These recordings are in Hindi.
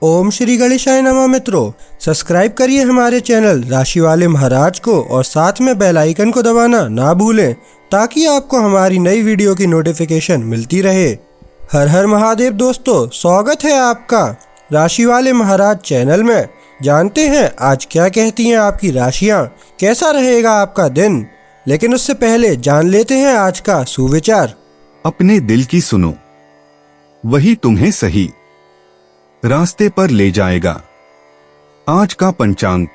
ओम श्री गणेशाय नमः। मित्रों, सब्सक्राइब करिए हमारे चैनल राशि वाले महाराज को और साथ में बेल आइकन को दबाना ना भूलें ताकि आपको हमारी नई वीडियो की नोटिफिकेशन मिलती रहे। हर हर महादेव दोस्तों, स्वागत है आपका राशि वाले महाराज चैनल में। जानते हैं आज क्या कहती हैं आपकी राशियां, कैसा रहेगा आपका दिन। लेकिन उससे पहले जान लेते हैं आज का सुविचार। अपने दिल की सुनो, वही तुम्हें सही रास्ते पर ले जाएगा। आज का पंचांग,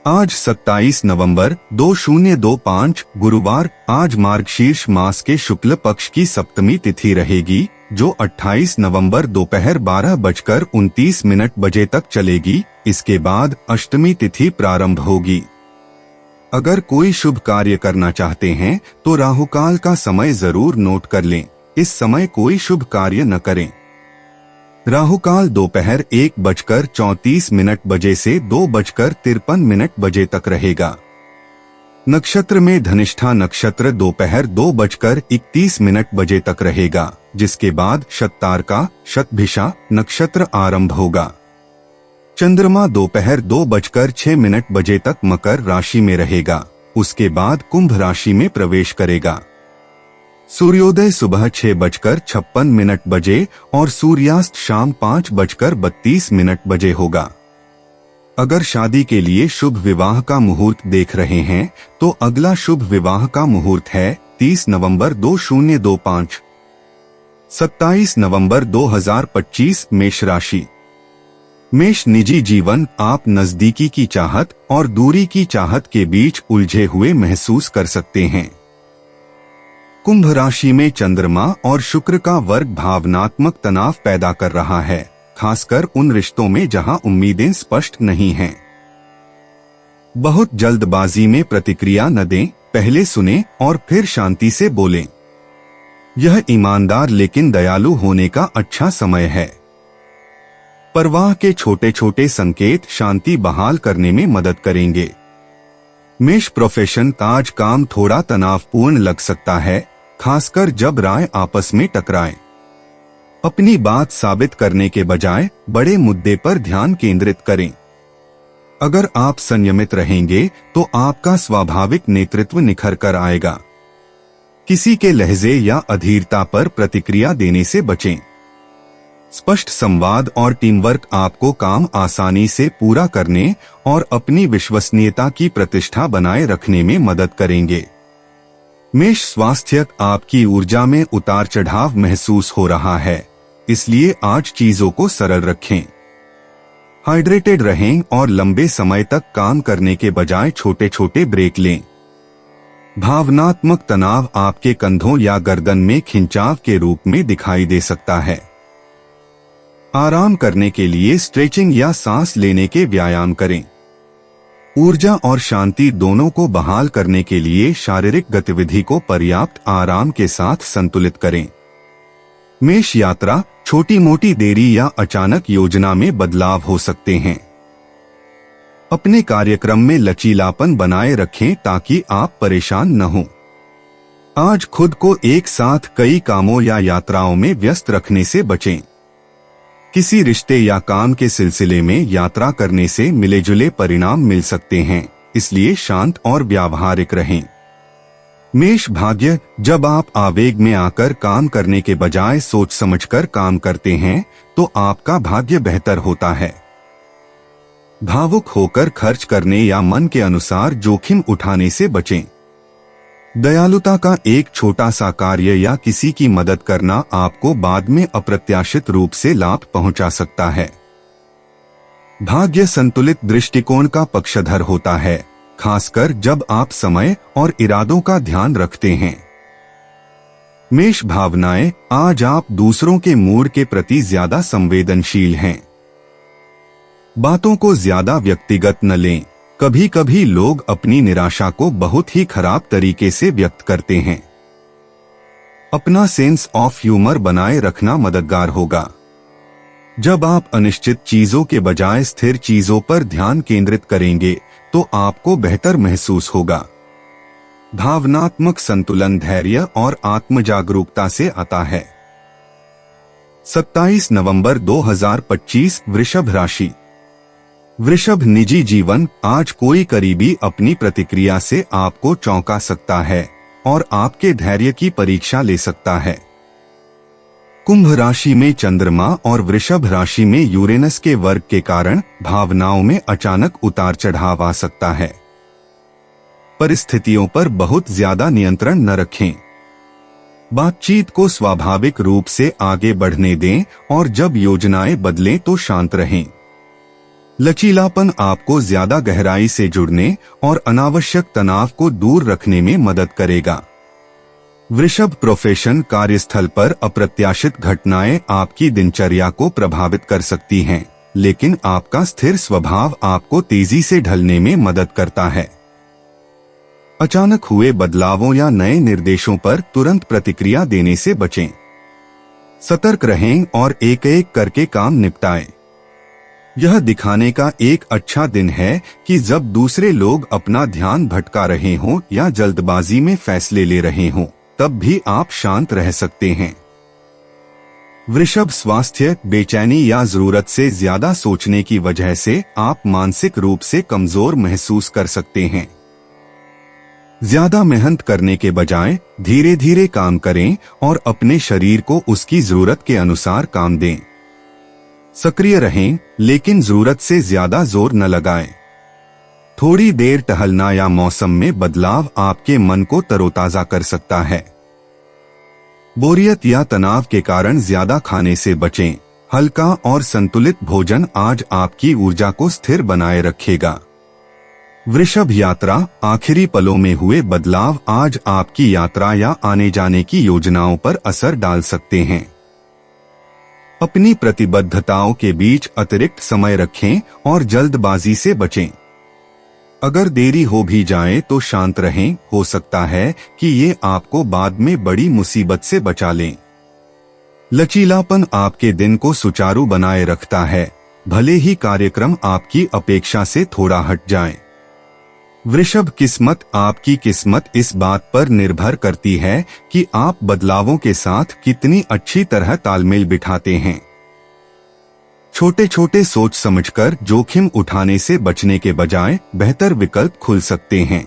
आज 27 नवंबर 2025 गुरुवार। आज मार्गशीर्ष मास के शुक्ल पक्ष की सप्तमी तिथि रहेगी जो 28 नवंबर दोपहर 12:29 बजे तक चलेगी। इसके बाद अष्टमी तिथि प्रारंभ होगी। अगर कोई शुभ कार्य करना चाहते हैं तो राहुकाल का समय जरूर नोट कर लें। इस समय कोई शुभ कार्य न करें। राहुकाल दोपहर 1:34 बजे से 2:53 बजे तक रहेगा। नक्षत्र में धनिष्ठा नक्षत्र दोपहर 2:31 बजे तक रहेगा, जिसके बाद शततारका शतभिषा नक्षत्र आरंभ होगा। चंद्रमा दोपहर 2:06 बजे तक मकर राशि में रहेगा, उसके बाद कुंभ राशि में प्रवेश करेगा। सूर्योदय सुबह 6:56 बजे और सूर्यास्त शाम 5:32 बजे होगा। अगर शादी के लिए शुभ विवाह का मुहूर्त देख रहे हैं तो अगला शुभ विवाह का मुहूर्त है 30 नवंबर 2025। 27 नवंबर 2025 मेष राशि। मेष निजी जीवन, आप नजदीकी की चाहत और दूरी की चाहत के बीच उलझे हुए महसूस कर सकते हैं। कुंभ राशि में चंद्रमा और शुक्र का वर्ग भावनात्मक तनाव पैदा कर रहा है, खासकर उन रिश्तों में जहां उम्मीदें स्पष्ट नहीं हैं। बहुत जल्दबाजी में प्रतिक्रिया न दें, पहले सुनें और फिर शांति से बोलें। यह ईमानदार लेकिन दयालु होने का अच्छा समय है। परवाह के छोटे छोटे संकेत शांति बहाल करने में मदद करेंगे। मेष प्रोफेशन, आज काम थोड़ा तनावपूर्ण लग सकता है, खासकर जब राय आपस में टकराए। अपनी बात साबित करने के बजाय बड़े मुद्दे पर ध्यान केंद्रित करें। अगर आप संयमित रहेंगे तो आपका स्वाभाविक नेतृत्व निखर कर आएगा। किसी के लहजे या अधीरता पर प्रतिक्रिया देने से बचें। स्पष्ट संवाद और टीम वर्क आपको काम आसानी से पूरा करने और अपनी विश्वसनीयता की प्रतिष्ठा बनाए रखने में मदद करेंगे। मेष स्वास्थ्य, आपकी ऊर्जा में उतार चढ़ाव महसूस हो रहा है, इसलिए आज चीजों को सरल रखें। हाइड्रेटेड रहें और लंबे समय तक काम करने के बजाय छोटे छोटे ब्रेक लें। भावनात्मक तनाव आपके कंधों या गर्दन में खिंचाव के रूप में दिखाई दे सकता है। आराम करने के लिए स्ट्रेचिंग या सांस लेने के व्यायाम करें। ऊर्जा और शांति दोनों को बहाल करने के लिए शारीरिक गतिविधि को पर्याप्त आराम के साथ संतुलित करें। मेष यात्रा, छोटी मोटी देरी या अचानक योजना में बदलाव हो सकते हैं। अपने कार्यक्रम में लचीलापन बनाए रखें ताकि आप परेशान न हों। आज खुद को एक साथ कई कामों या यात्राओं में व्यस्त रखने से बचें। किसी रिश्ते या काम के सिलसिले में यात्रा करने से मिले जुले परिणाम मिल सकते हैं, इसलिए शांत और व्यावहारिक रहें। मेष भाग्य, जब आप आवेग में आकर काम करने के बजाय सोच समझकर काम करते हैं तो आपका भाग्य बेहतर होता है। भावुक होकर खर्च करने या मन के अनुसार जोखिम उठाने से बचें। दयालुता का एक छोटा सा कार्य या किसी की मदद करना आपको बाद में अप्रत्याशित रूप से लाभ पहुंचा सकता है। भाग्य संतुलित दृष्टिकोण का पक्षधर होता है, खासकर जब आप समय और इरादों का ध्यान रखते हैं। मेष भावनाएं, आज आप दूसरों के मूड के प्रति ज्यादा संवेदनशील हैं। बातों को ज्यादा व्यक्तिगत न लें। कभी कभी लोग अपनी निराशा को बहुत ही खराब तरीके से व्यक्त करते हैं। अपना सेंस ऑफ ह्यूमर बनाए रखना मददगार होगा। जब आप अनिश्चित चीजों के बजाय स्थिर चीजों पर ध्यान केंद्रित करेंगे तो आपको बेहतर महसूस होगा। भावनात्मक संतुलन धैर्य और आत्म जागरूकता से आता है। 27 नवंबर 2025 वृषभ राशि। वृषभ निजी जीवन। आज कोई करीबी अपनी प्रतिक्रिया से आपको चौंका सकता है और आपके धैर्य की परीक्षा ले सकता है। कुंभ राशि में चंद्रमा और वृषभ राशि में यूरेनस के वर्ग के कारण भावनाओं में अचानक उतार चढ़ाव आ सकता है। परिस्थितियों पर बहुत ज्यादा नियंत्रण न रखें। बातचीत को स्वाभाविक रूप से आगे बढ़ने दें और जब योजनाएं बदलें तो शांत रहें। लचीलापन आपको ज्यादा गहराई से जुड़ने और अनावश्यक तनाव को दूर रखने में मदद करेगा। वृषभ प्रोफेशन। कार्यस्थल पर अप्रत्याशित घटनाएं आपकी दिनचर्या को प्रभावित कर सकती हैं, लेकिन आपका स्थिर स्वभाव आपको तेजी से ढलने में मदद करता है। अचानक हुए बदलावों या नए निर्देशों पर तुरंत प्रतिक्रिया देने से बचें। सतर्क रहें और एक एक करके काम निपटाएं। यह दिखाने का एक अच्छा दिन है कि जब दूसरे लोग अपना ध्यान भटका रहे हों या जल्दबाजी में फैसले ले रहे हों, तब भी आप शांत रह सकते हैं। वृषभ स्वास्थ्य। बेचैनी या जरूरत से ज्यादा सोचने की वजह से आप मानसिक रूप से कमजोर महसूस कर सकते हैं। ज्यादा मेहनत करने के बजाय धीरे धीरे काम करें और अपने शरीर को उसकी जरूरत के अनुसार काम दें। सक्रिय रहें, लेकिन जरूरत से ज्यादा जोर न लगाएं। थोड़ी देर टहलना या मौसम में बदलाव आपके मन को तरोताजा कर सकता है। बोरियत या तनाव के कारण ज्यादा खाने से बचें। हल्का और संतुलित भोजन आज आपकी ऊर्जा को स्थिर बनाए रखेगा। वृषभ यात्रा। आखिरी पलों में हुए बदलाव आज आपकी यात्रा या आने जाने की योजनाओं पर असर डाल सकते हैं। अपनी प्रतिबद्धताओं के बीच अतिरिक्त समय रखें और जल्दबाजी से बचें। अगर देरी हो भी जाए तो शांत रहें, हो सकता है कि ये आपको बाद में बड़ी मुसीबत से बचा लें। लचीलापन आपके दिन को सुचारू बनाए रखता है, भले ही कार्यक्रम आपकी अपेक्षा से थोड़ा हट जाए। वृषभ किस्मत। आपकी किस्मत इस बात पर निर्भर करती है कि आप बदलावों के साथ कितनी अच्छी तरह तालमेल बिठाते हैं। छोटे छोटे सोच समझकर जोखिम उठाने से बचने के बजाय बेहतर विकल्प खुल सकते हैं।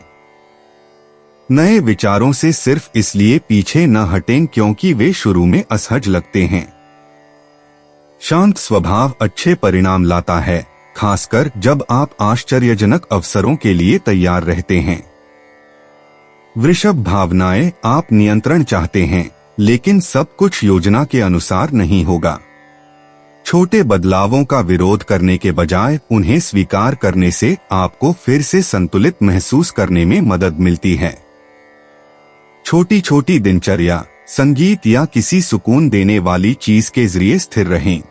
नए विचारों से सिर्फ इसलिए पीछे न हटें क्योंकि वे शुरू में असहज लगते हैं। शांत स्वभाव अच्छे परिणाम लाता है, खासकर जब आप आश्चर्यजनक अवसरों के लिए तैयार रहते हैं। वृषभ भावनाएं। आप नियंत्रण चाहते हैं, लेकिन सब कुछ योजना के अनुसार नहीं होगा। छोटे बदलावों का विरोध करने के बजाय उन्हें स्वीकार करने से आपको फिर से संतुलित महसूस करने में मदद मिलती है। छोटी छोटी दिनचर्या, संगीत या किसी सुकून देने वाली चीज के जरिए स्थिर रहें।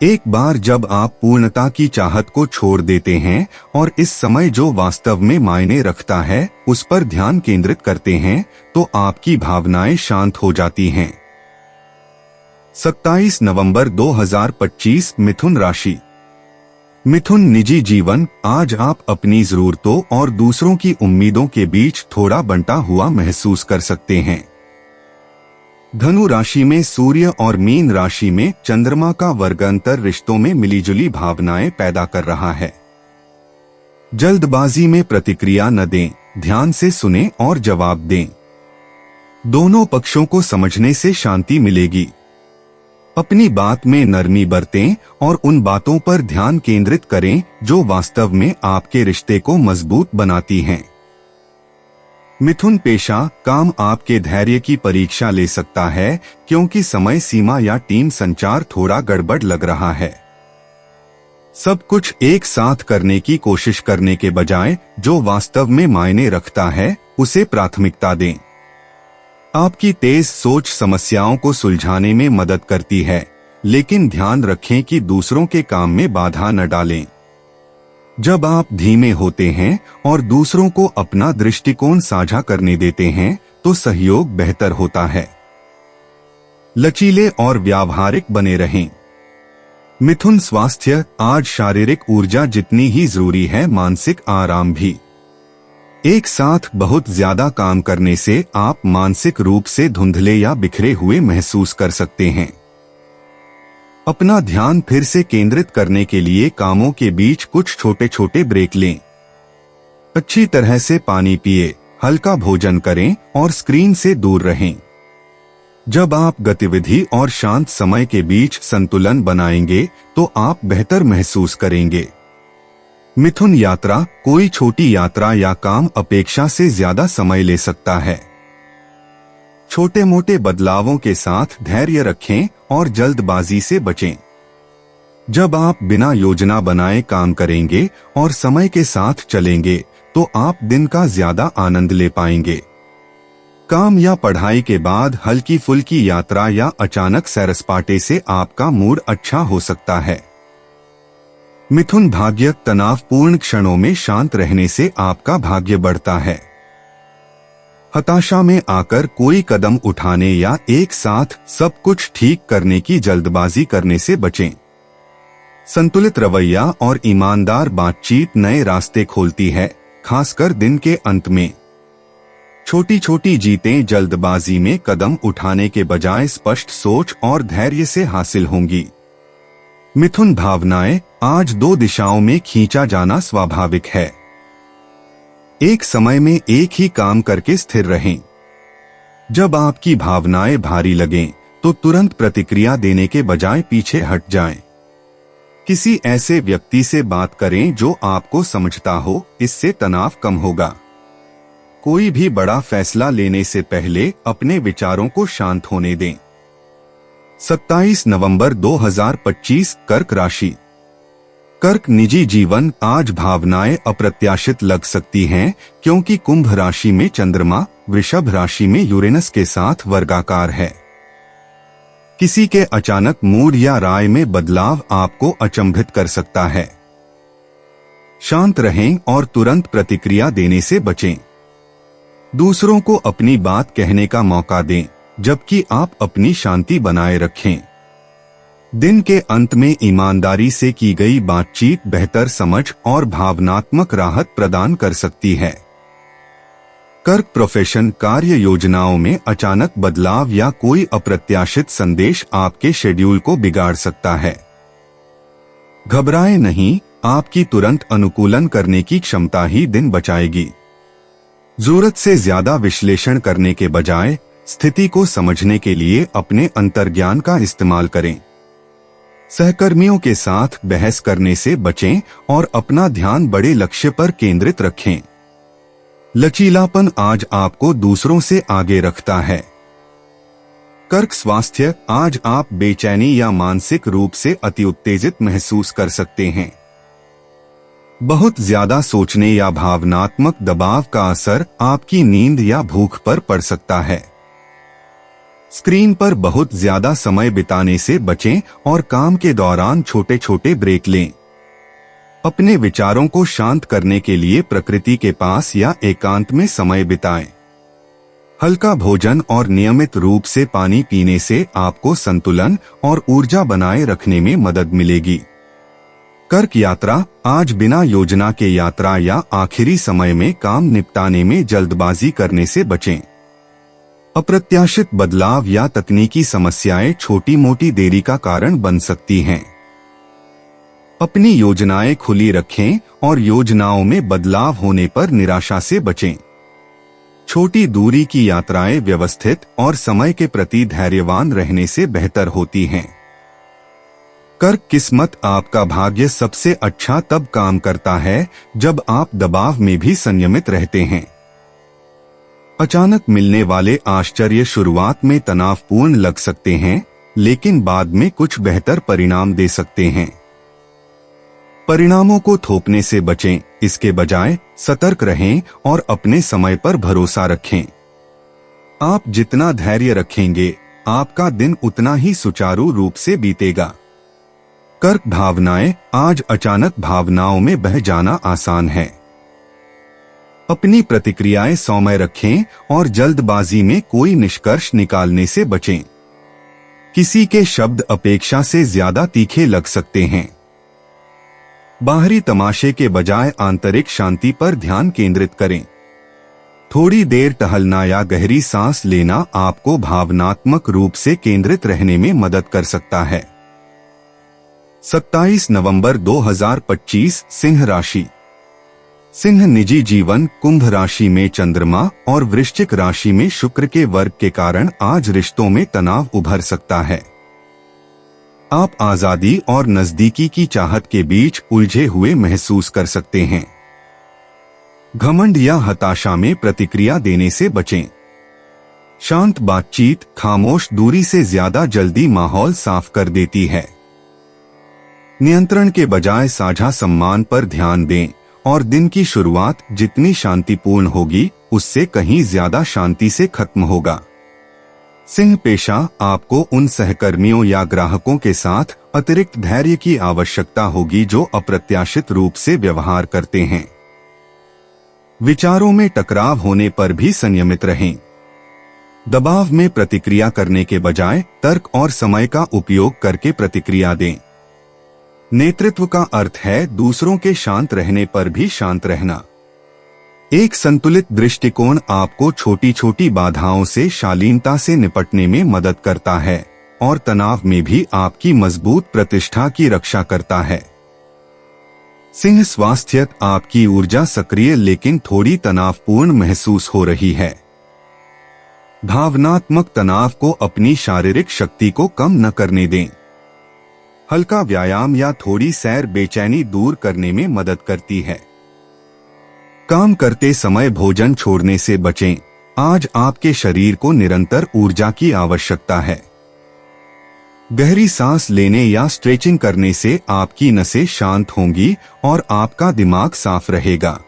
एक बार जब आप पूर्णता की चाहत को छोड़ देते हैं और इस समय जो वास्तव में मायने रखता है उस पर ध्यान केंद्रित करते हैं, तो आपकी भावनाएं शांत हो जाती हैं। 27 नवंबर 2025 मिथुन राशि। मिथुन निजी जीवन। आज आप अपनी जरूरतों और दूसरों की उम्मीदों के बीच थोड़ा बंटा हुआ महसूस कर सकते हैं। धनु राशि में सूर्य और मीन राशि में चंद्रमा का वर्गांतर रिश्तों में मिलीजुली भावनाएं पैदा कर रहा है। जल्दबाजी में प्रतिक्रिया न दें, ध्यान से सुनें और जवाब दें। दोनों पक्षों को समझने से शांति मिलेगी। अपनी बात में नरमी बरतें और उन बातों पर ध्यान केंद्रित करें जो वास्तव में आपके रिश्ते को मजबूत बनाती हैं। मिथुन पेशा। काम आपके धैर्य की परीक्षा ले सकता है क्योंकि समय सीमा या टीम संचार थोड़ा गड़बड़ लग रहा है। सब कुछ एक साथ करने की कोशिश करने के बजाय जो वास्तव में मायने रखता है उसे प्राथमिकता दें। आपकी तेज सोच समस्याओं को सुलझाने में मदद करती है, लेकिन ध्यान रखें कि दूसरों के काम में बाधा न डालें। जब आप धीमे होते हैं और दूसरों को अपना दृष्टिकोण साझा करने देते हैं तो सहयोग बेहतर होता है। लचीले और व्यावहारिक बने रहें। मिथुन स्वास्थ्य। आज शारीरिक ऊर्जा जितनी ही जरूरी है, मानसिक आराम भी। एक साथ बहुत ज्यादा काम करने से आप मानसिक रूप से धुंधले या बिखरे हुए महसूस कर सकते हैं। अपना ध्यान फिर से केंद्रित करने के लिए कामों के बीच कुछ छोटे छोटे ब्रेक लें। अच्छी तरह से पानी पिए, हल्का भोजन करें और स्क्रीन से दूर रहें। जब आप गतिविधि और शांत समय के बीच संतुलन बनाएंगे तो आप बेहतर महसूस करेंगे। मिथुन यात्रा, कोई छोटी यात्रा या काम अपेक्षा से ज्यादा समय ले सकता है। छोटे मोटे बदलावों के साथ धैर्य रखें और जल्दबाजी से बचें। जब आप बिना योजना बनाए काम करेंगे और समय के साथ चलेंगे तो आप दिन का ज्यादा आनंद ले पाएंगे। काम या पढ़ाई के बाद हल्की फुल्की यात्रा या अचानक सैर सपाटे से आपका मूड अच्छा हो सकता है। मिथुन भाग्य, तनावपूर्ण क्षणों में शांत रहने से आपका भाग्य बढ़ता है। हताशा में आकर कोई कदम उठाने या एक साथ सब कुछ ठीक करने की जल्दबाजी करने से बचें। संतुलित रवैया और ईमानदार बातचीत नए रास्ते खोलती है, खासकर दिन के अंत में। छोटी छोटी जीतें जल्दबाजी में कदम उठाने के बजाय स्पष्ट सोच और धैर्य से हासिल होंगी। मिथुन भावनाएं, आज दो दिशाओं में खींचा जाना स्वाभाविक है। एक समय में एक ही काम करके स्थिर रहें। जब आपकी भावनाएं भारी लगें तो तुरंत प्रतिक्रिया देने के बजाय पीछे हट जाएं। किसी ऐसे व्यक्ति से बात करें जो आपको समझता हो, इससे तनाव कम होगा। कोई भी बड़ा फैसला लेने से पहले अपने विचारों को शांत होने दें। 27 नवंबर 2025, कर्क राशि। कर्क निजी जीवन, आज भावनाएं अप्रत्याशित लग सकती हैं क्योंकि कुंभ राशि में चंद्रमा, वृषभ राशि में यूरेनस के साथ वर्गाकार है। किसी के अचानक मूड या राय में बदलाव आपको अचंभित कर सकता है। शांत रहें और तुरंत प्रतिक्रिया देने से बचें। दूसरों को अपनी बात कहने का मौका दें, जबकि आप अपनी शांति बनाए रखें। दिन के अंत में ईमानदारी से की गई बातचीत बेहतर समझ और भावनात्मक राहत प्रदान कर सकती है। कर्क प्रोफेशन, कार्य योजनाओं में अचानक बदलाव या कोई अप्रत्याशित संदेश आपके शेड्यूल को बिगाड़ सकता है। घबराएं नहीं, आपकी तुरंत अनुकूलन करने की क्षमता ही दिन बचाएगी। जरूरत से ज्यादा विश्लेषण करने के बजाय स्थिति को समझने के लिए अपने अंतर्ज्ञान का इस्तेमाल करें। सहकर्मियों के साथ बहस करने से बचें और अपना ध्यान बड़े लक्ष्य पर केंद्रित रखें। लचीलापन आज आपको दूसरों से आगे रखता है। कर्क स्वास्थ्य, आज आप बेचैनी या मानसिक रूप से अति उत्तेजित महसूस कर सकते हैं। बहुत ज्यादा सोचने या भावनात्मक दबाव का असर आपकी नींद या भूख पर पड़ सकता है। स्क्रीन पर बहुत ज्यादा समय बिताने से बचें और काम के दौरान छोटे छोटे ब्रेक लें। अपने विचारों को शांत करने के लिए प्रकृति के पास या एकांत में समय बिताएं। हल्का भोजन और नियमित रूप से पानी पीने से आपको संतुलन और ऊर्जा बनाए रखने में मदद मिलेगी। कर्क यात्रा, आज बिना योजना के यात्रा या आखिरी समय में काम निपटाने में जल्दबाजी करने से बचें। अप्रत्याशित बदलाव या तकनीकी समस्याएं छोटी मोटी देरी का कारण बन सकती हैं। अपनी योजनाएं खुली रखें और योजनाओं में बदलाव होने पर निराशा से बचें। छोटी दूरी की यात्राएं व्यवस्थित और समय के प्रति धैर्यवान रहने से बेहतर होती हैं। कर्क किस्मत, आपका भाग्य सबसे अच्छा तब काम करता है जब आप दबाव में भी संयमित रहते हैं। अचानक मिलने वाले आश्चर्य शुरुआत में तनावपूर्ण लग सकते हैं, लेकिन बाद में कुछ बेहतर परिणाम दे सकते हैं। परिणामों को थोपने से बचें, इसके बजाय सतर्क रहें और अपने समय पर भरोसा रखें। आप जितना धैर्य रखेंगे, आपका दिन उतना ही सुचारू रूप से बीतेगा। कर्क भावनाएं, आज अचानक भावनाओं में बह जाना आसान है। अपनी प्रतिक्रियाएं सौम्य रखें और जल्दबाजी में कोई निष्कर्ष निकालने से बचें। किसी के शब्द अपेक्षा से ज्यादा तीखे लग सकते हैं। बाहरी तमाशे के बजाय आंतरिक शांति पर ध्यान केंद्रित करें। थोड़ी देर टहलना या गहरी सांस लेना आपको भावनात्मक रूप से केंद्रित रहने में मदद कर सकता है। 27 नवंबर 2025 सिंह राशि। सिंह निजी जीवन। कुंभ राशि में चंद्रमा और वृश्चिक राशि में शुक्र के वर्ग के कारण आज रिश्तों में तनाव उभर सकता है। आप आजादी और नजदीकी की चाहत के बीच उलझे हुए महसूस कर सकते हैं। घमंड या हताशा में प्रतिक्रिया देने से बचें। शांत बातचीत खामोश दूरी से ज्यादा जल्दी माहौल साफ कर देती है। नियंत्रण के बजाय साझा सम्मान पर ध्यान दें और दिन की शुरुआत जितनी शांतिपूर्ण होगी उससे कहीं ज्यादा शांति से खत्म होगा। सिंह पेशा। आपको उन सहकर्मियों या ग्राहकों के साथ अतिरिक्त धैर्य की आवश्यकता होगी जो अप्रत्याशित रूप से व्यवहार करते हैं। विचारों में टकराव होने पर भी संयमित रहें। दबाव में प्रतिक्रिया करने के बजाय तर्क और समय का उपयोग करके प्रतिक्रिया दें। नेतृत्व का अर्थ है दूसरों के शांत रहने पर भी शांत रहना। एक संतुलित दृष्टिकोण आपको छोटी छोटी बाधाओं से शालीनता से निपटने में मदद करता है और तनाव में भी आपकी मजबूत प्रतिष्ठा की रक्षा करता है। सिंह स्वास्थ्य। आपकी ऊर्जा सक्रिय लेकिन थोड़ी तनावपूर्ण महसूस हो रही है। भावनात्मक तनाव को अपनी शारीरिक शक्ति को कम न करने दें। हल्का व्यायाम या थोड़ी सैर बेचैनी दूर करने में मदद करती है। काम करते समय भोजन छोड़ने से बचें। आज आपके शरीर को निरंतर ऊर्जा की आवश्यकता है। गहरी सांस लेने या स्ट्रेचिंग करने से आपकी नसें शांत होंगी और आपका दिमाग साफ रहेगा।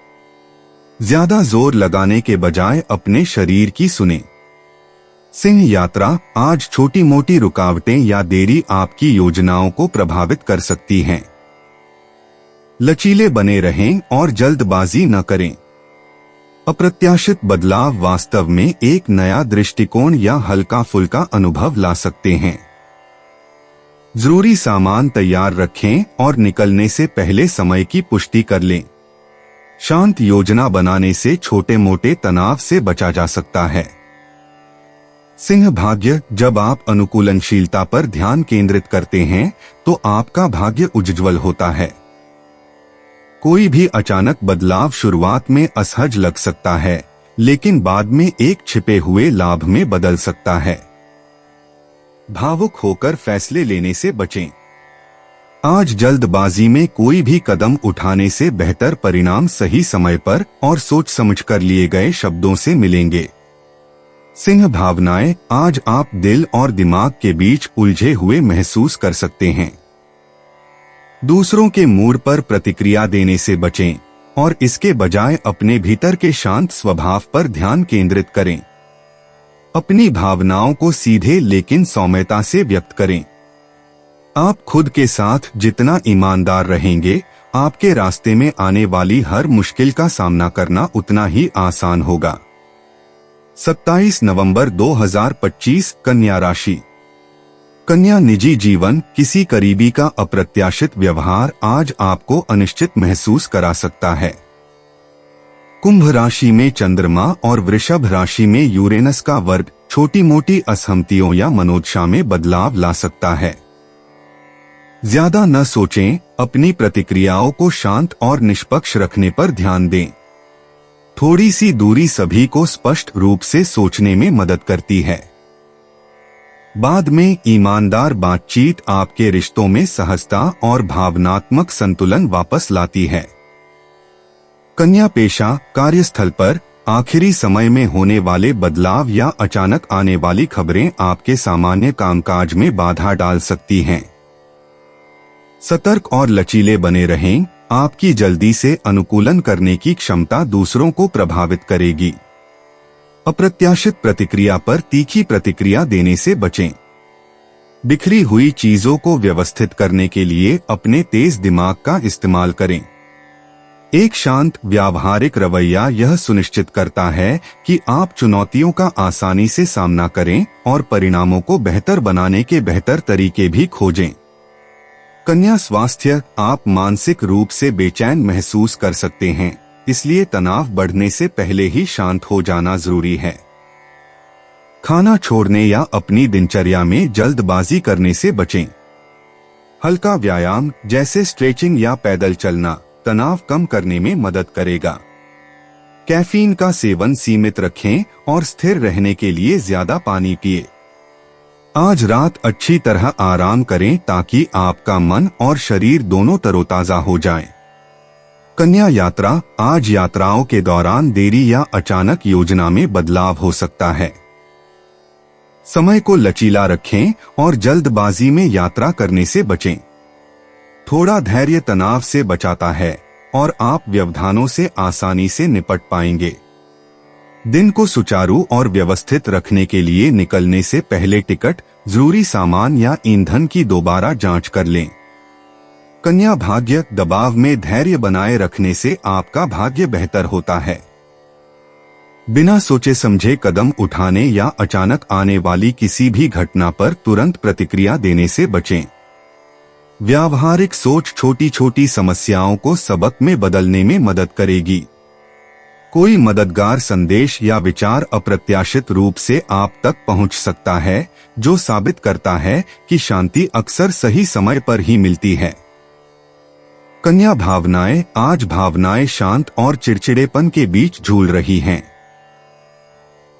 ज्यादा जोर लगाने के बजाय अपने शरीर की सुनें। सिंह यात्रा। आज छोटी मोटी रुकावटें या देरी आपकी योजनाओं को प्रभावित कर सकती हैं। लचीले बने रहें और जल्दबाजी न करें। अप्रत्याशित बदलाव वास्तव में एक नया दृष्टिकोण या हल्का फुल्का अनुभव ला सकते हैं। जरूरी सामान तैयार रखें और निकलने से पहले समय की पुष्टि कर लें। शांत योजना बनाने से छोटे मोटे तनाव से बचा जा सकता है। सिंह भाग्य। जब आप अनुकूलनशीलता पर ध्यान केंद्रित करते हैं तो आपका भाग्य उज्ज्वल होता है। कोई भी अचानक बदलाव शुरुआत में असहज लग सकता है लेकिन बाद में एक छिपे हुए लाभ में बदल सकता है। भावुक होकर फैसले लेने से बचें। आज जल्दबाजी में कोई भी कदम उठाने से बेहतर परिणाम सही समय पर और सोच समझकर लिए गए शब्दों से मिलेंगे। सिंह भावनाएं। आज आप दिल और दिमाग के बीच उलझे हुए महसूस कर सकते हैं। दूसरों के मूड पर प्रतिक्रिया देने से बचें और इसके बजाय अपने भीतर के शांत स्वभाव पर ध्यान केंद्रित करें। अपनी भावनाओं को सीधे लेकिन सौम्यता से व्यक्त करें। आप खुद के साथ जितना ईमानदार रहेंगे आपके रास्ते में आने वाली हर मुश्किल का सामना करना उतना ही आसान होगा। 27 नवंबर 2025 कन्या राशि। कन्या निजी जीवन। किसी करीबी का अप्रत्याशित व्यवहार आज आपको अनिश्चित महसूस करा सकता है। कुंभ राशि में चंद्रमा और वृषभ राशि में यूरेनस का वर्ग छोटी मोटी असहमतियों या मनोदशा में बदलाव ला सकता है। ज्यादा न सोचें। अपनी प्रतिक्रियाओं को शांत और निष्पक्ष रखने पर ध्यान दें। थोड़ी सी दूरी सभी को स्पष्ट रूप से सोचने में मदद करती है। बाद में ईमानदार बातचीत आपके रिश्तों में सहजता और भावनात्मक संतुलन वापस लाती है। कन्या पेशा। कार्यस्थल पर आखिरी समय में होने वाले बदलाव या अचानक आने वाली खबरें आपके सामान्य कामकाज में बाधा डाल सकती हैं। सतर्क और लचीले बने रहें। आपकी जल्दी से अनुकूलन करने की क्षमता दूसरों को प्रभावित करेगी। अप्रत्याशित प्रतिक्रिया पर तीखी प्रतिक्रिया देने से बचें। बिखरी हुई चीजों को व्यवस्थित करने के लिए अपने तेज दिमाग का इस्तेमाल करें। एक शांत व्यावहारिक रवैया यह सुनिश्चित करता है कि आप चुनौतियों का आसानी से सामना करें और परिणामों को बेहतर बनाने के बेहतर तरीके भी खोजें। कन्या स्वास्थ्य। आप मानसिक रूप से बेचैन महसूस कर सकते हैं, इसलिए तनाव बढ़ने से पहले ही शांत हो जाना जरूरी है। खाना छोड़ने या अपनी दिनचर्या में जल्दबाजी करने से बचें। हल्का व्यायाम जैसे स्ट्रेचिंग या पैदल चलना तनाव कम करने में मदद करेगा। कैफीन का सेवन सीमित रखें और स्थिर रहने के लिए ज्यादा पानी पिए। आज रात अच्छी तरह आराम करें ताकि आपका मन और शरीर दोनों तरोताजा हो जाएं। कन्या यात्रा, आज यात्राओं के दौरान देरी या अचानक योजना में बदलाव हो सकता है। समय को लचीला रखें और जल्दबाजी में यात्रा करने से बचें। थोड़ा धैर्य तनाव से बचाता है और आप व्यवधानों से आसानी से निपट पाएंगे। दिन को सुचारू और व्यवस्थित रखने के लिए निकलने से पहले टिकट, जरूरी सामान या ईंधन की दोबारा जांच कर लें। कन्या भाग्य, दबाव में धैर्य बनाए रखने से आपका भाग्य बेहतर होता है। बिना सोचे समझे कदम उठाने या अचानक आने वाली किसी भी घटना पर तुरंत प्रतिक्रिया देने से बचें। व्यावहारिक सोच छोटी छोटी समस्याओं को सबक में बदलने में मदद करेगी। कोई मददगार संदेश या विचार अप्रत्याशित रूप से आप तक पहुंच सकता है, जो साबित करता है कि शांति अक्सर सही समय पर ही मिलती है। कन्या भावनाएं, आज भावनाएं शांत और चिड़चिड़ेपन के बीच झूल रही हैं।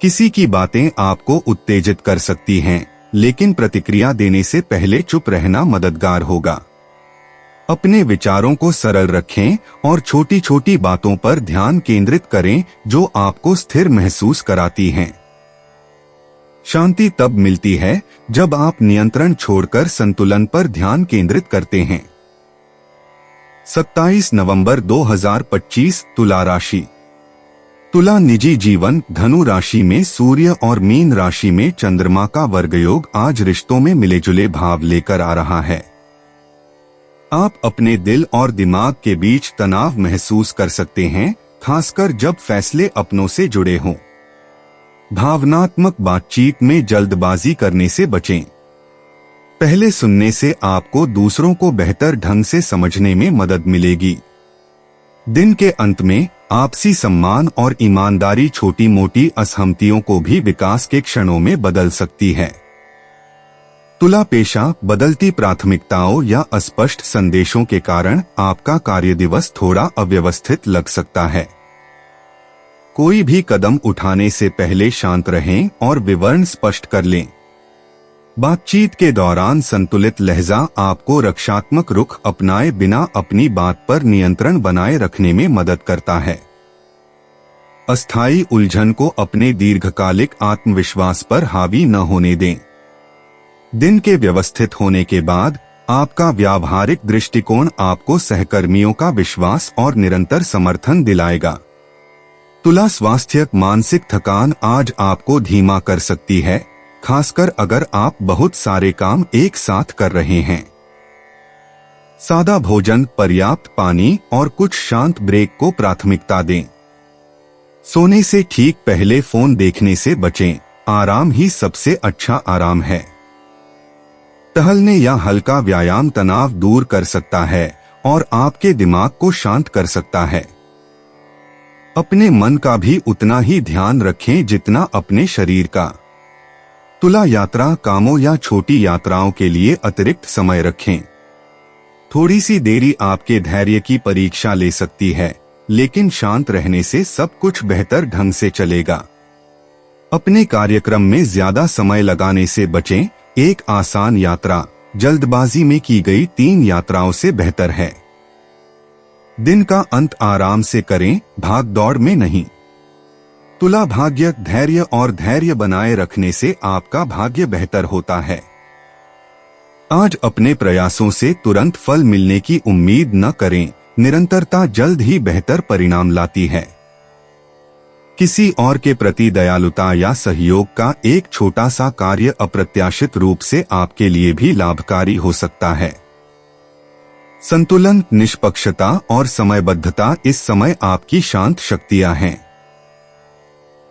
किसी की बातें आपको उत्तेजित कर सकती हैं, लेकिन प्रतिक्रिया देने से पहले चुप रहना मददगार होगा। अपने विचारों को सरल रखें और छोटी छोटी बातों पर ध्यान केंद्रित करें जो आपको स्थिर महसूस कराती हैं। शांति तब मिलती है जब आप नियंत्रण छोड़कर संतुलन पर ध्यान केंद्रित करते हैं। 27 नवंबर 2025, तुला राशि। तुला निजी जीवन, धनु राशि में सूर्य और मीन राशि में चंद्रमा का वर्ग योग आज रिश्तों में मिले जुले भाव लेकर आ रहा है। आप अपने दिल और दिमाग के बीच तनाव महसूस कर सकते हैं, खासकर जब फैसले अपनों से जुड़े हों। भावनात्मक बातचीत में जल्दबाजी करने से बचें। पहले सुनने से आपको दूसरों को बेहतर ढंग से समझने में मदद मिलेगी। दिन के अंत में आपसी सम्मान और ईमानदारी छोटी मोटी असहमतियों को भी विकास के क्षणों में बदल सकती है। तुला पेशा, बदलती प्राथमिकताओं या अस्पष्ट संदेशों के कारण आपका कार्य दिवस थोड़ा अव्यवस्थित लग सकता है। कोई भी कदम उठाने से पहले शांत रहें और विवरण स्पष्ट कर लें। बातचीत के दौरान संतुलित लहजा आपको रक्षात्मक रुख अपनाए बिना अपनी बात पर नियंत्रण बनाए रखने में मदद करता है। अस्थायी उलझन को अपने दीर्घकालिक आत्मविश्वास पर हावी न होने दें। दिन के व्यवस्थित होने के बाद आपका व्यावहारिक दृष्टिकोण आपको सहकर्मियों का विश्वास और निरंतर समर्थन दिलाएगा। तुला स्वास्थ्य, मानसिक थकान आज आपको धीमा कर सकती है, खासकर अगर आप बहुत सारे काम एक साथ कर रहे हैं। सादा भोजन, पर्याप्त पानी और कुछ शांत ब्रेक को प्राथमिकता दें। सोने से ठीक पहले फोन देखने से बचें, आराम ही सबसे अच्छा आराम है। टहलने या हल्का व्यायाम तनाव दूर कर सकता है और आपके दिमाग को शांत कर सकता है। अपने मन का भी उतना ही ध्यान रखें जितना अपने शरीर का। तुला यात्रा, कामों या छोटी यात्राओं के लिए अतिरिक्त समय रखें। थोड़ी सी देरी आपके धैर्य की परीक्षा ले सकती है, लेकिन शांत रहने से सब कुछ बेहतर ढंग से चलेगा। अपने कार्यक्रम में ज्यादा समय लगाने से बचें। एक आसान यात्रा जल्दबाजी में की गई 3 यात्राओं से बेहतर है। दिन का अंत आराम से करें, भाग दौड़ में नहीं। तुला भाग्य, धैर्य और धैर्य बनाए रखने से आपका भाग्य बेहतर होता है। आज अपने प्रयासों से तुरंत फल मिलने की उम्मीद न करें, निरंतरता जल्द ही बेहतर परिणाम लाती है। किसी और के प्रति दयालुता या सहयोग का एक छोटा सा कार्य अप्रत्याशित रूप से आपके लिए भी लाभकारी हो सकता है। संतुलन, निष्पक्षता और समयबद्धता इस समय आपकी शांत शक्तियां हैं।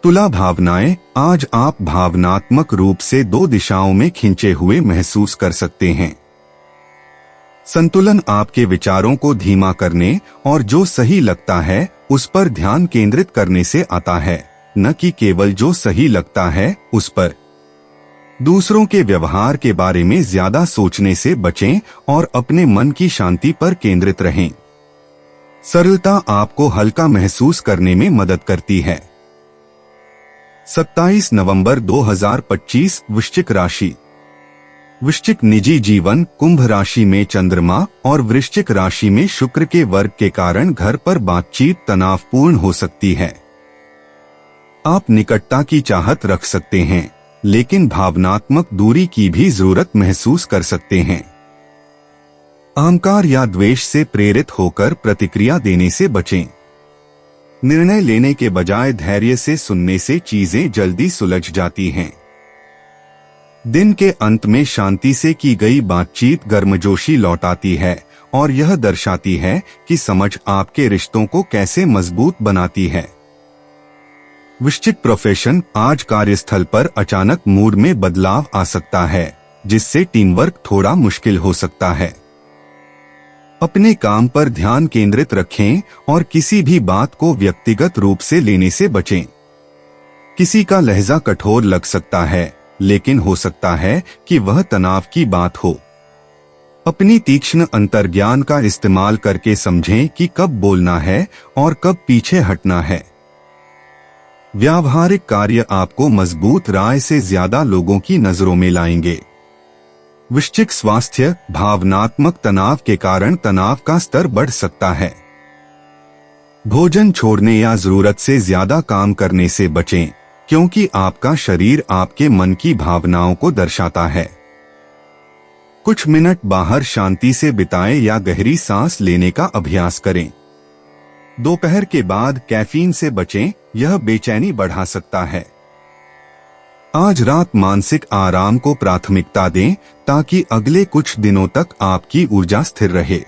तुला भावनाएं, आज आप भावनात्मक रूप से 2 दिशाओं में खींचे हुए महसूस कर सकते हैं। संतुलन आपके विचारों को धीमा करने और जो सही लगता है उस पर ध्यान केंद्रित करने से आता है, न कि केवल जो सही लगता है उस पर। दूसरों के व्यवहार के बारे में ज्यादा सोचने से बचें और अपने मन की शांति पर केंद्रित रहें। सरलता आपको हल्का महसूस करने में मदद करती है। 27 नवंबर 2025 वृश्चिक राशि। वृश्चिक निजी जीवन। कुंभ राशि में चंद्रमा और वृश्चिक राशि में शुक्र के वर्ग के कारण घर पर बातचीत तनावपूर्ण हो सकती है। आप निकटता की चाहत रख सकते हैं, लेकिन भावनात्मक दूरी की भी जरूरत महसूस कर सकते हैं। अहंकार या द्वेष से प्रेरित होकर प्रतिक्रिया देने से बचें। निर्णय लेने के बजाय धैर्य से सुनने से चीजें जल्दी सुलझ जाती हैं। दिन के अंत में शांति से की गई बातचीत गर्मजोशी लौटाती है और यह दर्शाती है कि समझ आपके रिश्तों को कैसे मजबूत बनाती है। वृश्चिक प्रोफेशन। आज कार्यस्थल पर अचानक मूड में बदलाव आ सकता है, जिससे टीम वर्क थोड़ा मुश्किल हो सकता है। अपने काम पर ध्यान केंद्रित रखें और किसी भी बात को व्यक्तिगत रूप से लेने से बचें। किसी का लहजा कठोर लग सकता है, लेकिन हो सकता है कि वह तनाव की बात हो। अपनी तीक्ष्ण अंतर्ज्ञान का इस्तेमाल करके समझें कि कब बोलना है और कब पीछे हटना है। व्यावहारिक कार्य आपको मजबूत राय से ज्यादा लोगों की नजरों में लाएंगे। वृश्चिक स्वास्थ्य। भावनात्मक तनाव के कारण तनाव का स्तर बढ़ सकता है। भोजन छोड़ने या जरूरत से ज्यादा काम करने से बचें, क्योंकि आपका शरीर आपके मन की भावनाओं को दर्शाता है। कुछ मिनट बाहर शांति से बिताएं या गहरी सांस लेने का अभ्यास करें। दोपहर के बाद कैफीन से बचें, यह बेचैनी बढ़ा सकता है। आज रात मानसिक आराम को प्राथमिकता दें ताकि अगले कुछ दिनों तक आपकी ऊर्जा स्थिर रहे।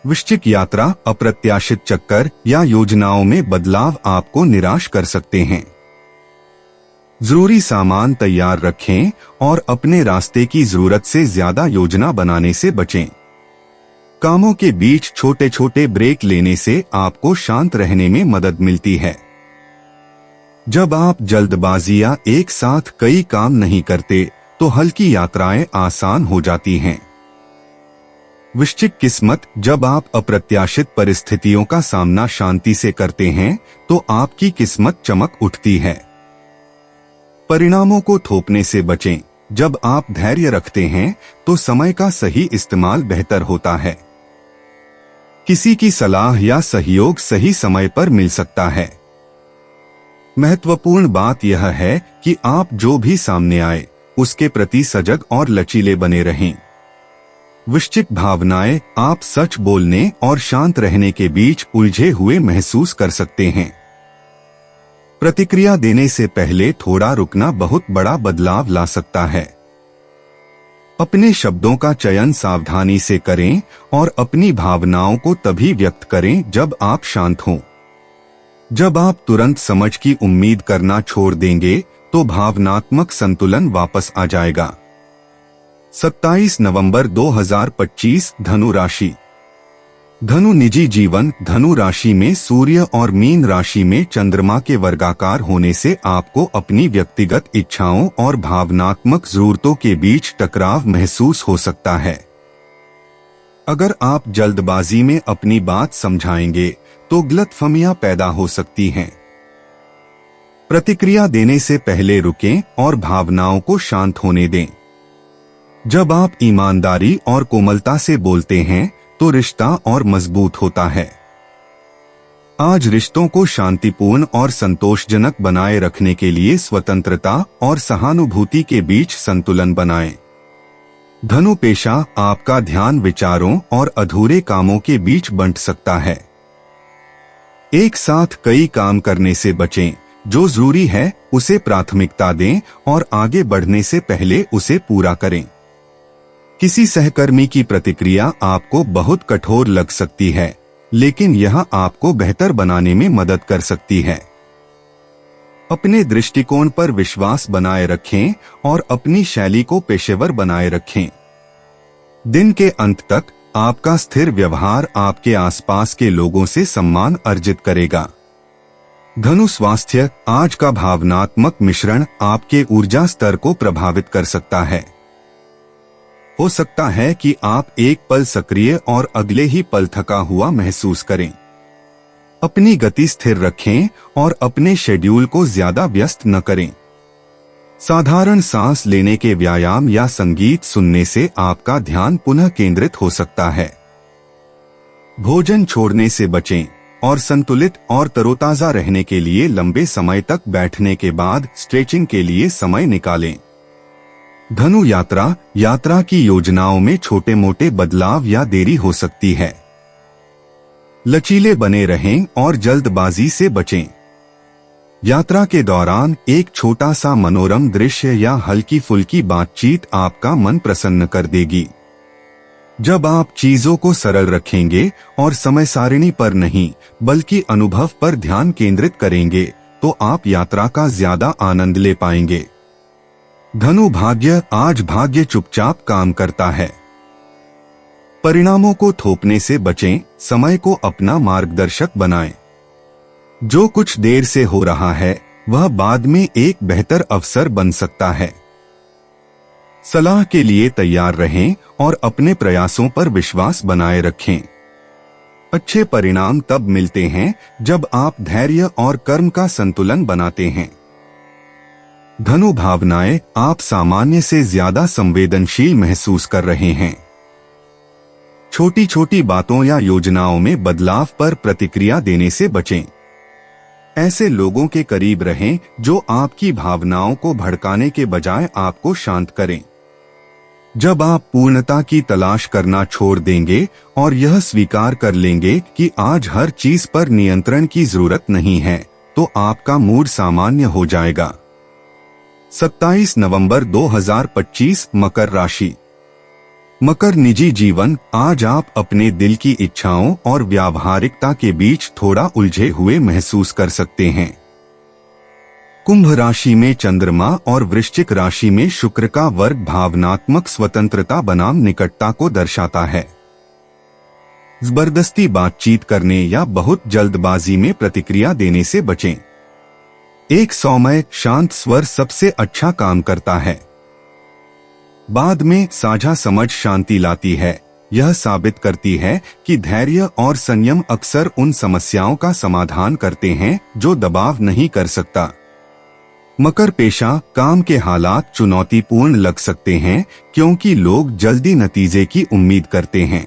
वृश्चिक यात्रा। अप्रत्याशित चक्कर या योजनाओं में बदलाव आपको निराश कर सकते हैं। जरूरी सामान तैयार रखें और अपने रास्ते की जरूरत से ज्यादा योजना बनाने से बचें। कामों के बीच छोटे छोटे ब्रेक लेने से आपको शांत रहने में मदद मिलती है। जब आप जल्दबाजी या एक साथ कई काम नहीं करते, तो हल्की यात्राएं आसान हो जाती हैं। वृश्चिक किस्मत। जब आप अप्रत्याशित परिस्थितियों का सामना शांति से करते हैं, तो आपकी किस्मत चमक उठती है। परिणामों को थोपने से बचें। जब आप धैर्य रखते हैं, तो समय का सही इस्तेमाल बेहतर होता है। किसी की सलाह या सहयोग सही समय पर मिल सकता है। महत्वपूर्ण बात यह है कि आप जो भी सामने आए, उसके प्रति सजग और लचीले बने रहें। वृश्चिक भावनाएं। आप सच बोलने और शांत रहने के बीच उलझे हुए महसूस कर सकते हैं। प्रतिक्रिया देने से पहले थोड़ा रुकना बहुत बड़ा बदलाव ला सकता है। अपने शब्दों का चयन सावधानी से करें और अपनी भावनाओं को तभी व्यक्त करें जब आप शांत हों। जब आप तुरंत समझ की उम्मीद करना छोड़ देंगे, तो भावनात्मक संतुलन वापस आ जाएगा। 27 नवंबर 2025 धनु राशि। धनु निजी जीवन। धनु राशि में सूर्य और मीन राशि में चंद्रमा के वर्गाकार होने से आपको अपनी व्यक्तिगत इच्छाओं और भावनात्मक जरूरतों के बीच टकराव महसूस हो सकता है। अगर आप जल्दबाजी में अपनी बात समझाएंगे, तो गलतफहमियां पैदा हो सकती हैं। प्रतिक्रिया देने से पहले रुकें और भावनाओं को शांत होने दें। जब आप ईमानदारी और कोमलता से बोलते हैं, तो रिश्ता और मजबूत होता है। आज रिश्तों को शांतिपूर्ण और संतोषजनक बनाए रखने के लिए स्वतंत्रता और सहानुभूति के बीच संतुलन बनाएं। धनु पेशा। आपका ध्यान विचारों और अधूरे कामों के बीच बंट सकता है। एक साथ कई काम करने से बचें। जो जरूरी है उसे प्राथमिकता दें और आगे बढ़ने से पहले उसे पूरा करें। किसी सहकर्मी की प्रतिक्रिया आपको बहुत कठोर लग सकती है, लेकिन यह आपको बेहतर बनाने में मदद कर सकती है। अपने दृष्टिकोण पर विश्वास बनाए रखें और अपनी शैली को पेशेवर बनाए रखें। दिन के अंत तक आपका स्थिर व्यवहार आपके आसपास के लोगों से सम्मान अर्जित करेगा। धनु स्वास्थ्य, आज का भावनात्मक मिश्रण आपके ऊर्जा स्तर को प्रभावित कर सकता है। हो सकता है कि आप एक पल सक्रिय और अगले ही पल थका हुआ महसूस करें। अपनी गति स्थिर रखें और अपने शेड्यूल को ज्यादा व्यस्त न करें। साधारण सांस लेने के व्यायाम या संगीत सुनने से आपका ध्यान पुनः केंद्रित हो सकता है। भोजन छोड़ने से बचें और संतुलित और तरोताजा रहने के लिए लंबे समय तक बैठने के बाद स्ट्रेचिंग के लिए समय निकालें। धनु यात्रा की योजनाओं में छोटे मोटे बदलाव या देरी हो सकती है। लचीले बने रहें और जल्दबाजी से बचें। यात्रा के दौरान एक छोटा सा मनोरम दृश्य या हल्की फुल्की बातचीत आपका मन प्रसन्न कर देगी। जब आप चीजों को सरल रखेंगे और समय सारिणी पर नहीं बल्कि अनुभव पर ध्यान केंद्रित करेंगे तो आप यात्रा का ज्यादा आनंद ले पाएंगे। धनु भाग्य, आज भाग्य चुपचाप काम करता है। परिणामों को थोपने से बचें, समय को अपना मार्गदर्शक बनाएं। जो कुछ देर से हो रहा है वह बाद में एक बेहतर अवसर बन सकता है। सलाह के लिए तैयार रहें और अपने प्रयासों पर विश्वास बनाए रखें। अच्छे परिणाम तब मिलते हैं जब आप धैर्य और कर्म का संतुलन बनाते हैं। धनु भावनाएं, आप सामान्य से ज्यादा संवेदनशील महसूस कर रहे हैं। छोटी छोटी बातों या योजनाओं में बदलाव पर प्रतिक्रिया देने से बचें। ऐसे लोगों के करीब रहें जो आपकी भावनाओं को भड़काने के बजाय आपको शांत करें। जब आप पूर्णता की तलाश करना छोड़ देंगे और यह स्वीकार कर लेंगे कि आज हर चीज पर नियंत्रण की जरूरत नहीं है, तो आपका मूड सामान्य हो जाएगा। 27 नवंबर 2025 मकर राशि। मकर निजी जीवन, आज आप अपने दिल की इच्छाओं और व्यावहारिकता के बीच थोड़ा उलझे हुए महसूस कर सकते हैं। कुंभ राशि में चंद्रमा और वृश्चिक राशि में शुक्र का वर्ग भावनात्मक स्वतंत्रता बनाम निकटता को दर्शाता है। जबरदस्ती बातचीत करने या बहुत जल्दबाजी में प्रतिक्रिया देने से बचें। एक सौम्य शांत स्वर सबसे अच्छा काम करता है। बाद में साझा समझ शांति लाती है। यह साबित करती है कि धैर्य और संयम अक्सर उन समस्याओं का समाधान करते हैं जो दबाव नहीं कर सकता। मकर पेशा, काम के हालात चुनौतीपूर्ण लग सकते हैं क्योंकि लोग जल्दी नतीजे की उम्मीद करते हैं।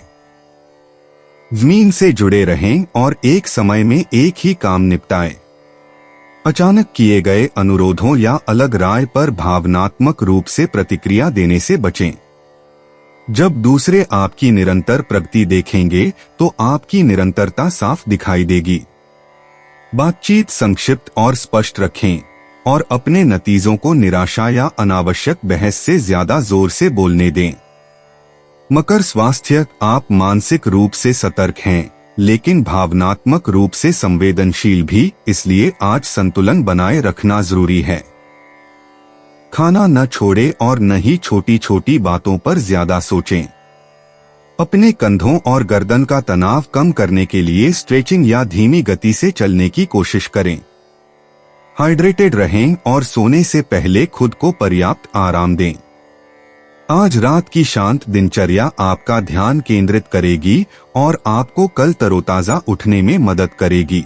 जमीन से जुड़े रहें और एक समय में एक ही काम निपटाएं। अचानक किए गए अनुरोधों या अलग राय पर भावनात्मक रूप से प्रतिक्रिया देने से बचें। जब दूसरे आपकी निरंतर प्रगति देखेंगे तो आपकी निरंतरता साफ दिखाई देगी। बातचीत संक्षिप्त और स्पष्ट रखें और अपने नतीजों को निराशा या अनावश्यक बहस से ज्यादा जोर से बोलने दें। मकर स्वास्थ्य, आप मानसिक रूप से सतर्क हैं लेकिन भावनात्मक रूप से संवेदनशील भी, इसलिए आज संतुलन बनाए रखना जरूरी है। खाना न छोड़ें और न ही छोटी छोटी बातों पर ज्यादा सोचें। अपने कंधों और गर्दन का तनाव कम करने के लिए स्ट्रेचिंग या धीमी गति से चलने की कोशिश करें। हाइड्रेटेड रहें और सोने से पहले खुद को पर्याप्त आराम दें। आज रात की शांत दिनचर्या आपका ध्यान केंद्रित करेगी और आपको कल तरोताजा उठने में मदद करेगी।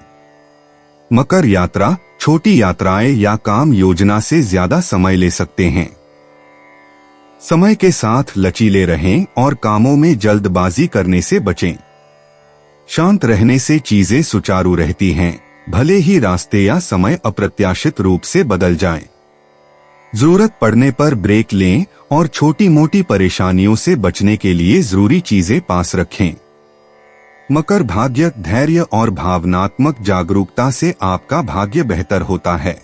मकर यात्रा, छोटी यात्राएं या काम योजना से ज्यादा समय ले सकते हैं। समय के साथ लचीले रहें और कामों में जल्दबाजी करने से बचें। शांत रहने से चीजें सुचारू रहती हैं, भले ही रास्ते या समय अप्रत्याशित रूप से बदल जाएं। जरूरत पड़ने पर ब्रेक लें और छोटी मोटी परेशानियों से बचने के लिए जरूरी चीजें पास रखें। मकर भाग्य, धैर्य और भावनात्मक जागरूकता से आपका भाग्य बेहतर होता है।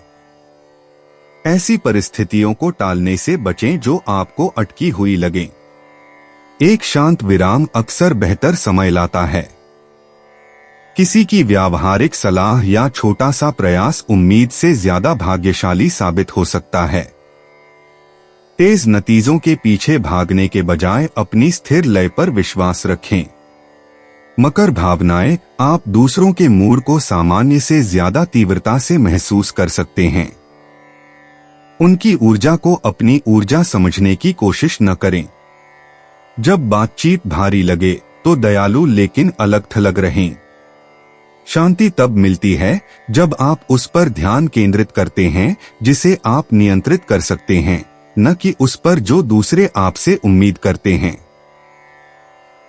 ऐसी परिस्थितियों को टालने से बचें जो आपको अटकी हुई लगे। एक शांत विराम अक्सर बेहतर समय लाता है। किसी की व्यावहारिक सलाह या छोटा सा प्रयास उम्मीद से ज्यादा भाग्यशाली साबित हो सकता है। तेज नतीजों के पीछे भागने के बजाय अपनी स्थिर लय पर विश्वास रखें। मकर भावनाएं, आप दूसरों के मूड को सामान्य से ज्यादा तीव्रता से महसूस कर सकते हैं। उनकी ऊर्जा को अपनी ऊर्जा समझने की कोशिश न करें। जब बातचीत भारी लगे तो दयालु लेकिन अलग-थलग रहें। शांति तब मिलती है जब आप उस पर ध्यान केंद्रित करते हैं जिसे आप नियंत्रित कर सकते हैं, न कि उस पर जो दूसरे आपसे उम्मीद करते हैं।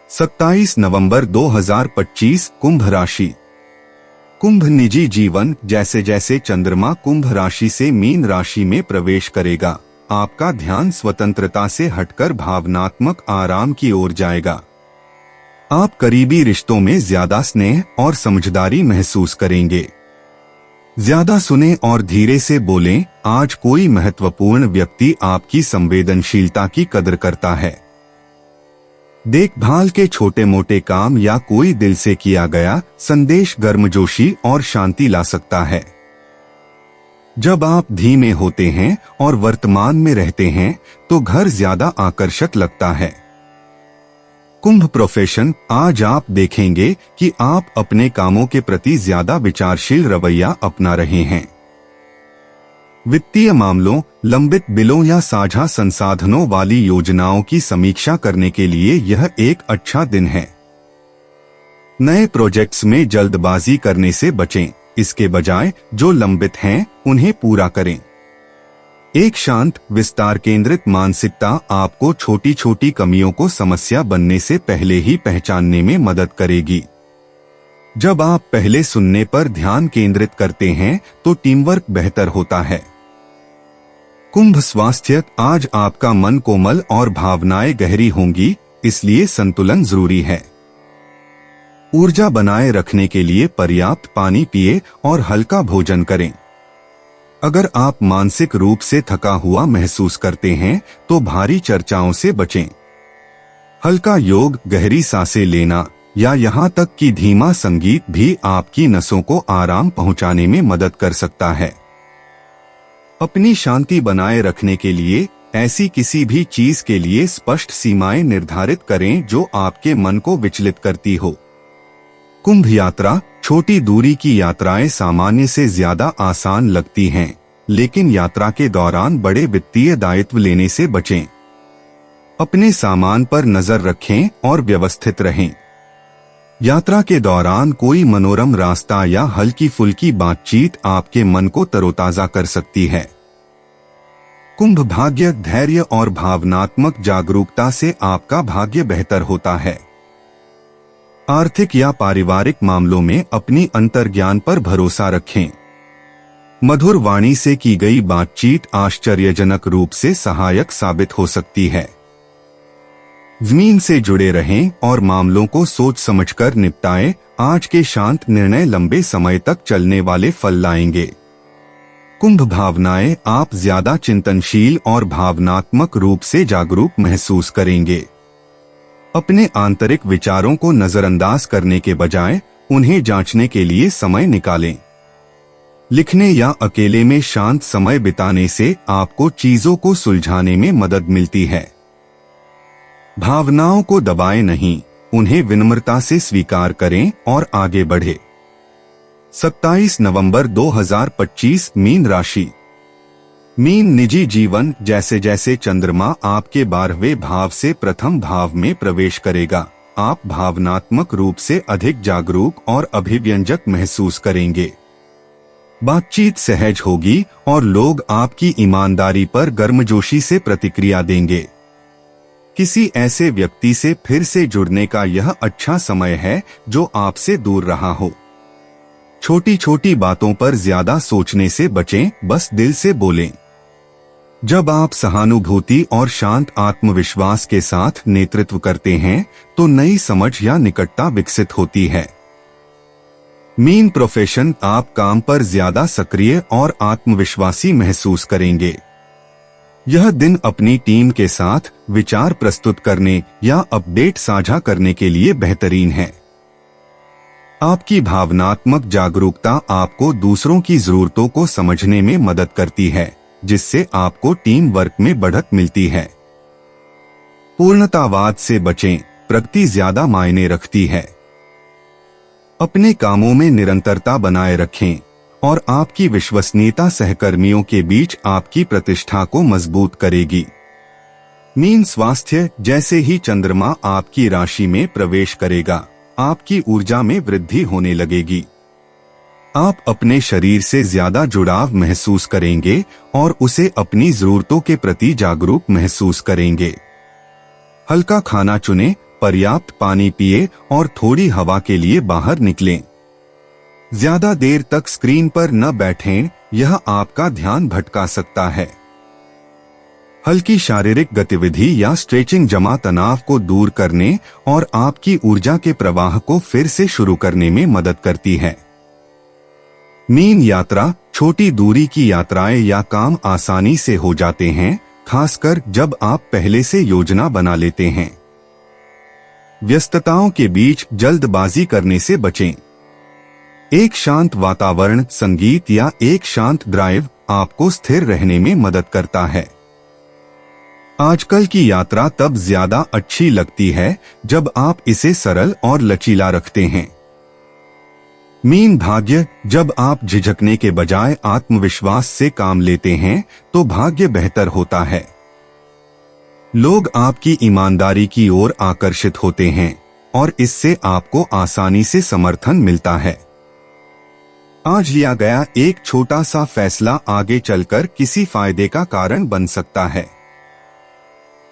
27 नवंबर 2025 कुंभ राशि। कुंभ निजी जीवन। जैसे जैसे चंद्रमा कुंभ राशि से मीन राशि में प्रवेश करेगा, आपका ध्यान स्वतंत्रता से हटकर भावनात्मक आराम की ओर जाएगा। आप करीबी रिश्तों में ज्यादा स्नेह और समझदारी महसूस करेंगे। ज्यादा सुने और धीरे से बोलें। आज कोई महत्वपूर्ण व्यक्ति आपकी संवेदनशीलता की कदर करता है। देखभाल के छोटे मोटे काम या कोई दिल से किया गया संदेश गर्मजोशी और शांति ला सकता है। जब आप धीमे होते हैं और वर्तमान में रहते हैं तो घर ज्यादा आकर्षक लगता है। कुंभ प्रोफेशन। आज आप देखेंगे कि आप अपने कामों के प्रति ज्यादा विचारशील रवैया अपना रहे हैं। वित्तीय मामलों, लंबित बिलों या साझा संसाधनों वाली योजनाओं की समीक्षा करने के लिए यह एक अच्छा दिन है। नए प्रोजेक्ट्स में जल्दबाजी करने से बचें। इसके बजाय जो लंबित हैं उन्हें पूरा करें। एक शांत, विस्तार केंद्रित मानसिकता आपको छोटी छोटी कमियों को समस्या बनने से पहले ही पहचानने में मदद करेगी। जब आप पहले सुनने पर ध्यान केंद्रित करते हैं तो टीमवर्क बेहतर होता है। कुंभ स्वास्थ्य। आज आपका मन कोमल और भावनाएं गहरी होंगी, इसलिए संतुलन जरूरी है। ऊर्जा बनाए रखने के लिए पर्याप्त पानी पिए और हल्का भोजन करें। अगर आप मानसिक रूप से थका हुआ महसूस करते हैं तो भारी चर्चाओं से बचें। हल्का योग, गहरी सांसें लेना या यहाँ तक कि धीमा संगीत भी आपकी नसों को आराम पहुंचाने में मदद कर सकता है। अपनी शांति बनाए रखने के लिए ऐसी किसी भी चीज के लिए स्पष्ट सीमाएं निर्धारित करें जो आपके मन को विचलित करती हो। कुंभ यात्रा। छोटी दूरी की यात्राएं सामान्य से ज्यादा आसान लगती हैं, लेकिन यात्रा के दौरान बड़े वित्तीय दायित्व लेने से बचें। अपने सामान पर नजर रखें और व्यवस्थित रहें। यात्रा के दौरान कोई मनोरम रास्ता या हल्की फुल्की बातचीत आपके मन को तरोताजा कर सकती है। कुंभ भाग्य। धैर्य और भावनात्मक जागरूकता से आपका भाग्य बेहतर होता है। आर्थिक या पारिवारिक मामलों में अपनी अंतर्ज्ञान पर भरोसा रखें। मधुर वाणी से की गई बातचीत आश्चर्यजनक रूप से सहायक साबित हो सकती है। जमीन से जुड़े रहें और मामलों को सोच समझकर निपटाएं। आज के शांत निर्णय लंबे समय तक चलने वाले फल लाएंगे। कुंभ भावनाएं। आप ज्यादा चिंतनशील और भावनात्मक रूप से जागरूक महसूस करेंगे। अपने आंतरिक विचारों को नजरअंदाज करने के बजाय उन्हें जांचने के लिए समय निकालें। लिखने या अकेले में शांत समय बिताने से आपको चीजों को सुलझाने में मदद मिलती है। भावनाओं को दबाएं नहीं, उन्हें विनम्रता से स्वीकार करें और आगे बढ़े। 27 नवंबर 2025 मीन राशि। मीन निजी जीवन। जैसे जैसे चंद्रमा आपके 12वें भाव से प्रथम भाव में प्रवेश करेगा, आप भावनात्मक रूप से अधिक जागरूक और अभिव्यंजक महसूस करेंगे। बातचीत सहज होगी और लोग आपकी ईमानदारी पर गर्मजोशी से प्रतिक्रिया देंगे। किसी ऐसे व्यक्ति से फिर से जुड़ने का यह अच्छा समय है जो आपसे दूर रहा हो। छोटी छोटी बातों पर ज्यादा सोचने से बचें, बस दिल से बोलें। जब आप सहानुभूति और शांत आत्मविश्वास के साथ नेतृत्व करते हैं तो नई समझ या निकटता विकसित होती है। Mean profession. आप काम पर ज्यादा सक्रिय और आत्मविश्वासी महसूस करेंगे। यह दिन अपनी टीम के साथ विचार प्रस्तुत करने या अपडेट साझा करने के लिए बेहतरीन है। आपकी भावनात्मक जागरूकता आपको दूसरों की जरूरतों को समझने में मदद करती है, जिससे आपको टीम वर्क में बढ़त मिलती है। पूर्णतावाद से बचें, प्रगति ज्यादा मायने रखती है। अपने कामों में निरंतरता बनाए रखें और आपकी विश्वसनीयता सहकर्मियों के बीच आपकी प्रतिष्ठा को मजबूत करेगी। मीन स्वास्थ्य, जैसे ही चंद्रमा आपकी राशि में प्रवेश करेगा, आपकी ऊर्जा में वृद्धि होने लगेगी। आप अपने शरीर से ज्यादा जुड़ाव महसूस करेंगे और उसे अपनी जरूरतों के प्रति जागरूक महसूस करेंगे। हल्का खाना चुनें, पर्याप्त पानी पिए और थोड़ी हवा के लिए बाहर निकलें। ज्यादा देर तक स्क्रीन पर न बैठें, यह आपका ध्यान भटका सकता है। हल्की शारीरिक गतिविधि या स्ट्रेचिंग जमा तनाव को दूर करने और आपकी ऊर्जा के प्रवाह को फिर से शुरू करने में मदद करती है। मीन यात्रा, छोटी दूरी की यात्राएं या काम आसानी से हो जाते हैं, खासकर जब आप पहले से योजना बना लेते हैं। व्यस्तताओं के बीच जल्दबाजी करने से बचें। एक शांत वातावरण, संगीत या एक शांत ड्राइव आपको स्थिर रहने में मदद करता है। आजकल की यात्रा तब ज्यादा अच्छी लगती है जब आप इसे सरल और लचीला रखते हैं। मीन भाग्य, जब आप झिझकने के बजाय आत्मविश्वास से काम लेते हैं तो भाग्य बेहतर होता है। लोग आपकी ईमानदारी की ओर आकर्षित होते हैं और इससे आपको आसानी से समर्थन मिलता है। आज लिया गया एक छोटा सा फैसला आगे चलकर किसी फायदे का कारण बन सकता है।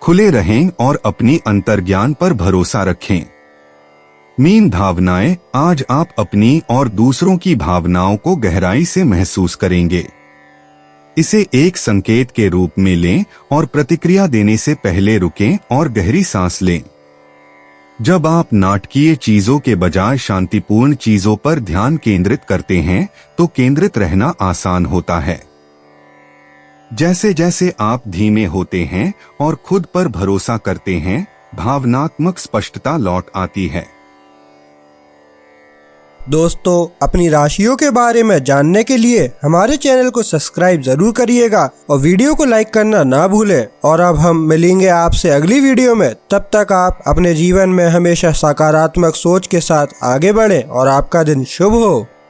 खुले रहें और अपनी अंतर्ज्ञान पर भरोसा रखें। मीन भावनाएं, आज आप अपनी और दूसरों की भावनाओं को गहराई से महसूस करेंगे। इसे एक संकेत के रूप में लें और प्रतिक्रिया देने से पहले रुकें और गहरी सांस लें। जब आप नाटकीय चीजों के बजाय शांतिपूर्ण चीजों पर ध्यान केंद्रित करते हैं तो केंद्रित रहना आसान होता है। जैसे जैसे आप धीमे होते हैं और खुद पर भरोसा करते हैं, भावनात्मक स्पष्टता लौट आती है। दोस्तों, अपनी राशियों के बारे में जानने के लिए हमारे चैनल को सब्सक्राइब जरूर करिएगा और वीडियो को लाइक करना ना भूलें। और अब हम मिलेंगे आपसे अगली वीडियो में। तब तक आप अपने जीवन में हमेशा सकारात्मक सोच के साथ आगे बढ़ें और आपका दिन शुभ हो।